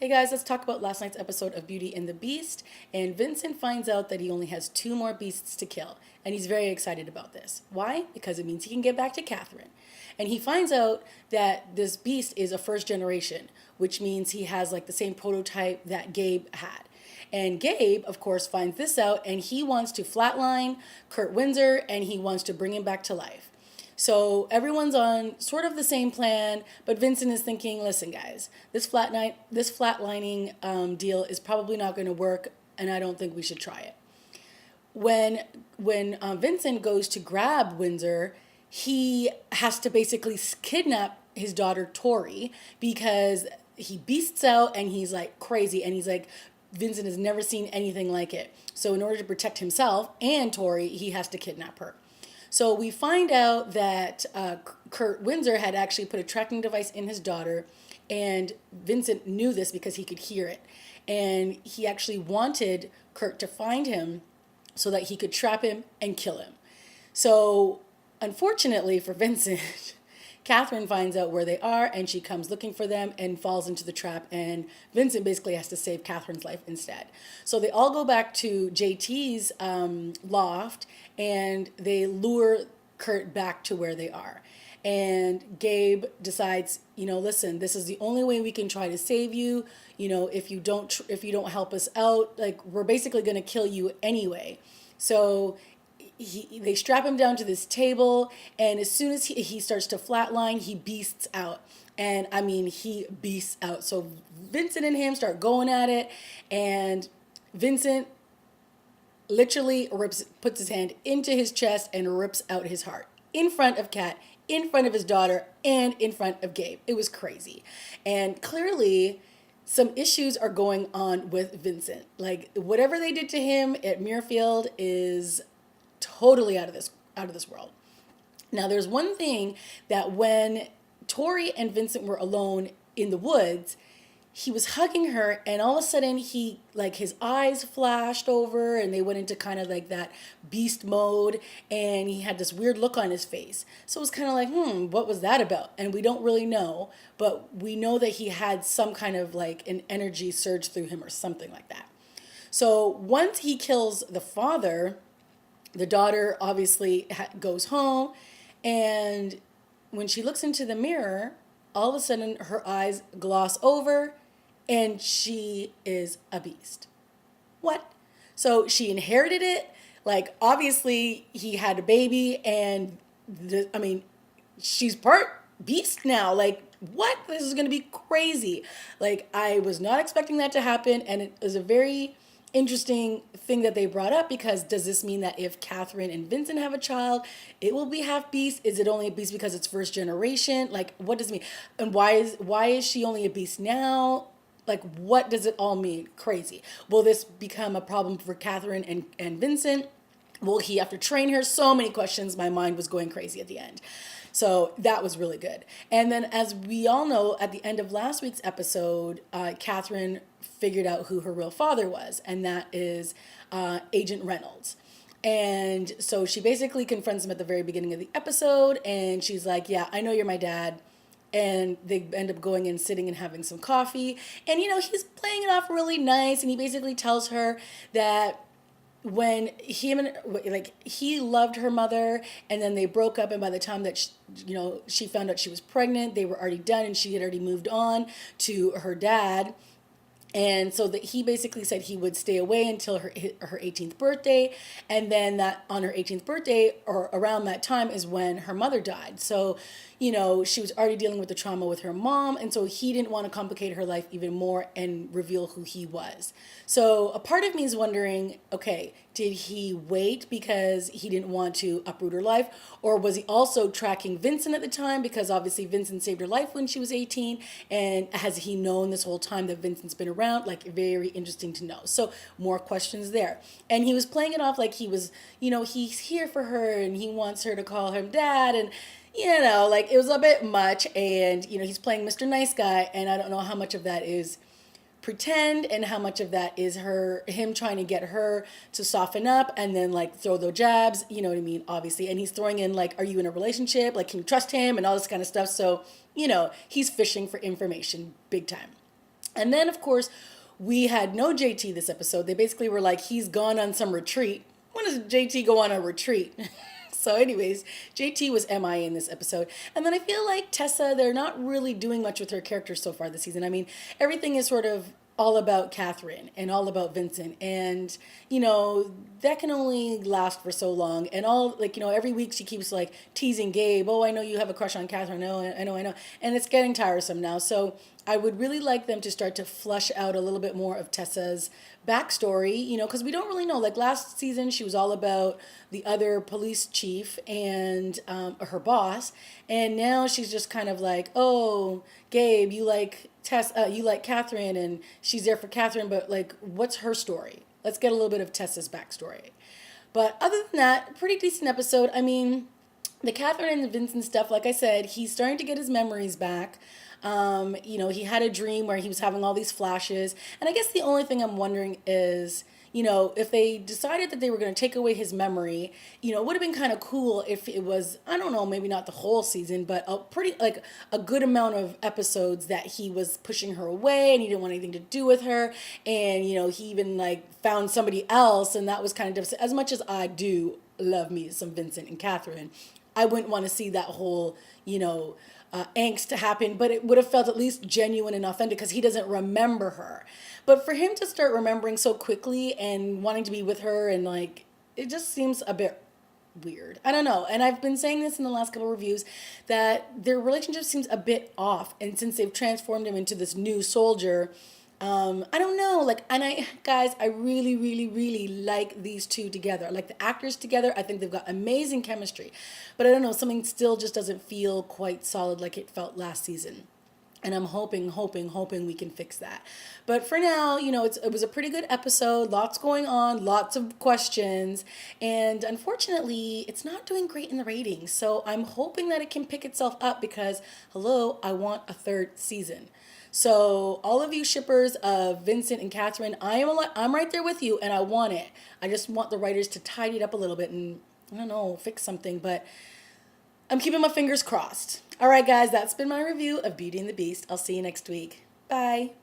Hey guys, let's talk about last night's episode of Beauty and the Beast. And Vincent finds out that he only has two more beasts to kill. And he's very excited about this. Why? Because it means he can get back to Catherine. And he finds out that this beast is a first generation, which means he has like the same prototype that Gabe had. And Gabe, of course, finds this out and he wants to flatline Kurt Windsor and he wants to bring him back to life. So everyone's on sort of the same plan, but Vincent is thinking, listen, guys, this flatlining deal is probably not going to work, and I don't think we should try it. When Vincent goes to grab Windsor, he has to basically kidnap his daughter Tori because he beasts out and he's like crazy, and he's like, Vincent has never seen anything like it. So in order to protect himself and Tori, he has to kidnap her. So we find out that Kurt Windsor had actually put a tracking device in his daughter, and Vincent knew this because he could hear it. And he actually wanted Kurt to find him so that he could trap him and kill him. So unfortunately for Vincent, Catherine finds out where they are and she comes looking for them and falls into the trap, and Vincent basically has to save Catherine's life instead. So they all go back to JT's loft and they lure Kurt back to where they are. And Gabe decides, listen, this is the only way we can try to save you. If you don't help us out, like we're basically going to kill you anyway. So they strap him down to this table, and as soon as he starts to flatline, he beasts out. And I mean, he beasts out. So Vincent and him start going at it, and Vincent literally puts his hand into his chest and rips out his heart in front of Kat, in front of his daughter, and in front of Gabe. It was crazy. And clearly some issues are going on with Vincent. Like whatever they did to him at Muirfield is totally out of this world. Now there's one thing that when Tori and Vincent were alone in the woods, he was hugging her and all of a sudden his eyes flashed over and they went into kind of like that beast mode, and he had this weird look on his face. So it was kind of like, what was that about? And we don't really know, but we know that he had some kind of like an energy surge through him or something like that. So once he kills the father, the daughter obviously goes home, and when she looks into the mirror, all of a sudden her eyes gloss over and she is a beast. What? So she inherited it. Like obviously he had a baby, and she's part beast now. Like what? This is going to be crazy. Like I was not expecting that to happen, and it was a very interesting thing that they brought up, because does this mean that if Catherine and Vincent have a child, it will be half beast? Is it only a beast because it's first generation? Like what does it mean? And why is she only a beast now? Like what does it all mean? Crazy. Will this become a problem for Catherine and Vincent? Will he have to train her? So many questions. My mind was going crazy at the end. So that was really good. And then, as we all know, at the end of last week's episode, Catherine figured out who her real father was, and that is Agent Reynolds. And so she basically confronts him at the very beginning of the episode, and she's like, yeah, I know you're my dad. And they end up going and sitting and having some coffee. And, he's playing it off really nice, and he basically tells her that when he loved her mother, and then they broke up, and by the time that she found out she was pregnant, they were already done and she had already moved on to her dad. And so that he basically said he would stay away until her 18th birthday, and then that on her 18th birthday or around that time is when her mother died. So she was already dealing with the trauma with her mom, and so he didn't want to complicate her life even more and reveal who he was. So a part of me is wondering, okay, did he wait because he didn't want to uproot her life, or was he also tracking Vincent at the time, because obviously Vincent saved her life when she was 18, and has he known this whole time that Vincent's been around? Like very interesting to know. So more questions there. And he was playing it off like he was, he's here for her and he wants her to call him dad, and like it was a bit much. And, he's playing Mr. Nice Guy. And I don't know how much of that is pretend and how much of that is him trying to get her to soften up and then like throw those jabs, you know what I mean, obviously. And he's throwing in like, are you in a relationship? Like, can you trust him? And all this kind of stuff. So, he's fishing for information big time. And then, of course, we had no JT this episode. They basically were like, he's gone on some retreat. When does JT go on a retreat? So, anyways, JT was MIA in this episode. And then I feel like Tessa, they're not really doing much with her character so far this season. I mean, everything is sort of all about Catherine and all about Vincent. And, that can only last for so long. And every week she keeps like teasing Gabe, oh, I know you have a crush on Catherine. No, I know. And it's getting tiresome now. So I would really like them to start to flush out a little bit more of Tessa's backstory, because we don't really know. Like last season, she was all about the other police chief and her boss. And now she's just kind of like, oh, Gabe, you like you like Catherine, and she's there for Catherine, but like, what's her story? Let's get a little bit of Tessa's backstory. But other than that, pretty decent episode. I mean, the Catherine and Vincent stuff, like I said, he's starting to get his memories back. He had a dream where he was having all these flashes. And I guess the only thing I'm wondering is, if they decided that they were going to take away his memory, it would have been kind of cool if it was, I don't know, maybe not the whole season, but a good amount of episodes that he was pushing her away and he didn't want anything to do with her. And, he even like found somebody else. And that was kind of devastating. As much as I do love me some Vincent and Catherine, I wouldn't want to see that whole, angst to happen, but it would have felt at least genuine and authentic because he doesn't remember her. But for him to start remembering so quickly and wanting to be with her, and like, it just seems a bit weird. I don't know. And I've been saying this in the last couple of reviews that their relationship seems a bit off. And since they've transformed him into this new soldier, I don't know, guys, I really, really, really like these two together. I like the actors together. I think they've got amazing chemistry, but I don't know, something still just doesn't feel quite solid like it felt last season. And I'm hoping we can fix that. But for now, it was a pretty good episode. Lots going on, lots of questions. And unfortunately, it's not doing great in the ratings. So I'm hoping that it can pick itself up because, hello, I want a third season. So all of you shippers of Vincent and Catherine, I'm right there with you and I want it. I just want the writers to tidy it up a little bit and, I don't know, fix something. But I'm keeping my fingers crossed. All right, guys, that's been my review of Beauty and the Beast. I'll see you next week. Bye.